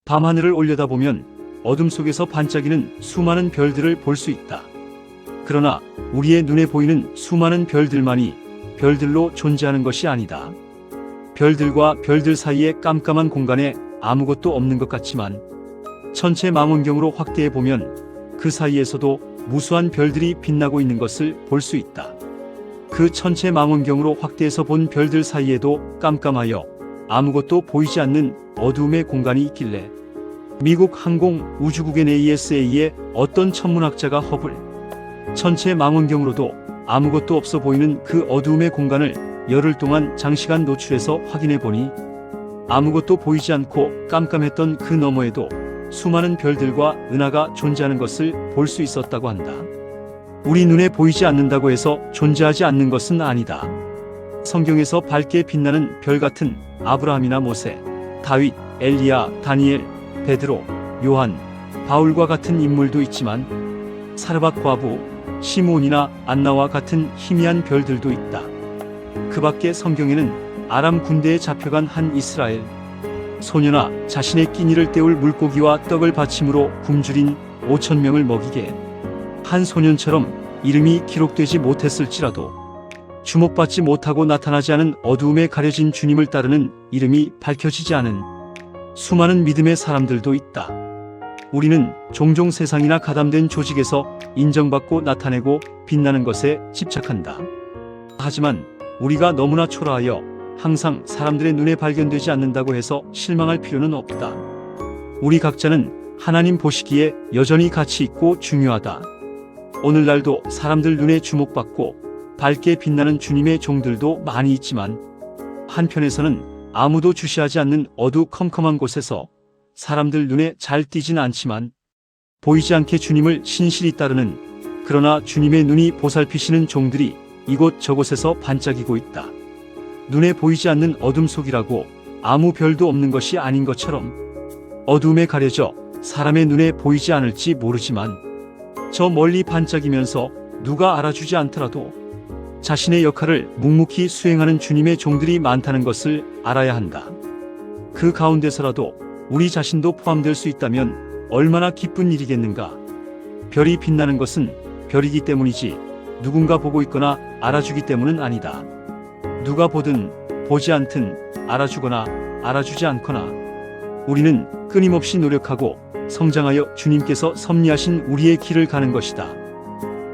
밤하늘을 올려다보면 어둠 속에서 반짝이는 수많은 별들을 볼 수 있다. 그러나 우리의 눈에 보이는 수많은 별들만이 별들로 존재하는 것이 아니다. 별들과 별들 사이의 깜깜한 공간에 아무것도 없는 것 같지만 천체 망원경으로 확대해 보면 그 사이에서도 무수한 별들이 빛나고 있는 것을 볼 수 있다. 그 천체 망원경으로 확대해서 본 별들 사이에도 깜깜하여 아무것도 보이지 않는 어두움의 공간이 있길래 미국 항공우주국의 NASA의 어떤 천문학자가 허블 천체 망원경으로도 아무것도 없어 보이는 그 어두움의 공간을 열흘 동안 장시간 노출해서 확인해 보니 아무것도 보이지 않고 깜깜했던 그 너머에도 수많은 별들과 은하가 존재하는 것을 볼 수 있었다고 한다. 우리 눈에 보이지 않는다고 해서 존재하지 않는 것은 아니다. 성경에서 밝게 빛나는 별 같은 아브라함이나 모세, 다윗, 엘리야, 다니엘, 베드로, 요한, 바울과 같은 인물도 있지만 사르밧 과부, 시므온이나 안나와 같은 희미한 별들도 있다. 그 밖에 성경에는 아람 군대에 잡혀간 한 이스라엘 소녀나 자신의 끼니를 때울 물고기와 떡을 받침으로 굶주린 5,000명을 먹이게 한 소년처럼 이름이 기록되지 못했을지라도 주목받지 못하고 나타나지 않은 어두움에 가려진 주님을 따르는 이름이 밝혀지지 않은 수많은 믿음의 사람들도 있다. 우리는 종종 세상이나 가담된 조직에서 인정받고 나타내고 빛나는 것에 집착한다. 하지만 우리가 너무나 초라하여 항상 사람들의 눈에 발견되지 않는다고 해서 실망할 필요는 없다. 우리 각자는 하나님 보시기에 여전히 가치 있고 중요하다. 오늘날도 사람들 눈에 주목받고 밝게 빛나는 주님의 종들도 많이 있지만 한편에서는 아무도 주시하지 않는 어두컴컴한 곳에서 사람들 눈에 잘 띄진 않지만 보이지 않게 주님을 신실히 따르는 그러나 주님의 눈이 보살피시는 종들이 이곳저곳에서 반짝이고 있다. 눈에 보이지 않는 어둠 속이라고 아무 별도 없는 것이 아닌 것처럼 어두움에 가려져 사람의 눈에 보이지 않을지 모르지만 저 멀리 반짝이면서 누가 알아주지 않더라도 자신의 역할을 묵묵히 수행하는 주님의 종들이 많다는 것을 알아야 한다. 그 가운데서라도 우리 자신도 포함될 수 있다면 얼마나 기쁜 일이겠는가. 별이 빛나는 것은 별이기 때문이지 누군가 보고 있거나 알아주기 때문은 아니다. 누가 보든 보지 않든 알아주거나 알아주지 않거나 우리는 끊임없이 노력하고 성장하여 주님께서 섭리하신 우리의 길을 가는 것이다.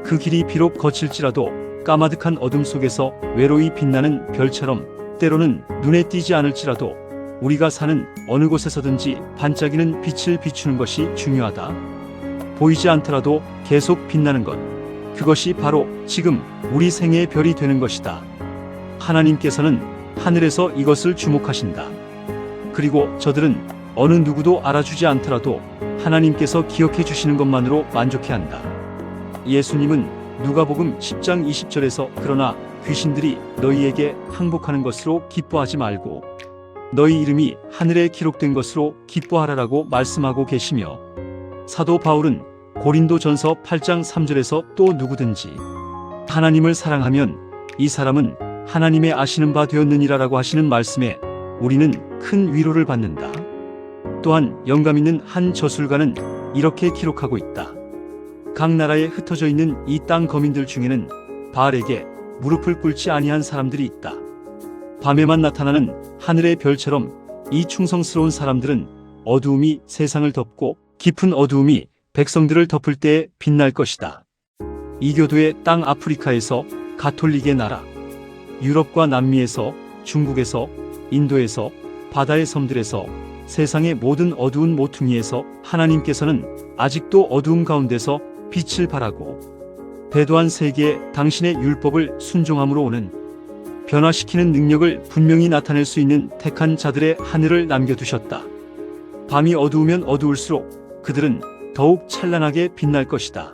그 길이 비록 거칠지라도 까마득한 어둠 속에서 외로이 빛나는 별처럼 때로는 눈에 띄지 않을지라도 우리가 사는 어느 곳에서든지 반짝이는 빛을 비추는 것이 중요하다. 보이지 않더라도 계속 빛나는 것, 그것이 바로 지금 우리 생애의 별이 되는 것이다. 하나님께서는 하늘에서 이것을 주목하신다. 그리고 저들은 어느 누구도 알아주지 않더라도 하나님께서 기억해 주시는 것만으로 만족해한다. 예수님은 누가복음 10장 20절에서 그러나 귀신들이 너희에게 항복하는 것으로 기뻐하지 말고 너희 이름이 하늘에 기록된 것으로 기뻐하라라고 말씀하고 계시며 사도 바울은 고린도전서 8장 3절에서 또 누구든지 하나님을 사랑하면 이 사람은 하나님의 아시는 바 되었느니라라고 하시는 말씀에 우리는 큰 위로를 받는다. 또한 영감 있는 한 저술가는 이렇게 기록하고 있다. 각 나라에 흩어져 있는 이 땅 거민들 중에는 바알에게 무릎을 꿇지 아니한 사람들이 있다. 밤에만 나타나는 하늘의 별처럼 이 충성스러운 사람들은 어두움이 세상을 덮고 깊은 어두움이 백성들을 덮을 때에 빛날 것이다. 이교도의 땅 아프리카에서 가톨릭의 나라, 유럽과 남미에서, 중국에서, 인도에서, 바다의 섬들에서, 세상의 모든 어두운 모퉁이에서 하나님께서는 아직도 어두움 가운데서 빛을 발하고 배도한 세계에 당신의 율법을 순종함으로 오는 변화시키는 능력을 분명히 나타낼 수 있는 택한 자들의 하늘을 남겨두셨다. 밤이 어두우면 어두울수록 그들은 더욱 찬란하게 빛날 것이다.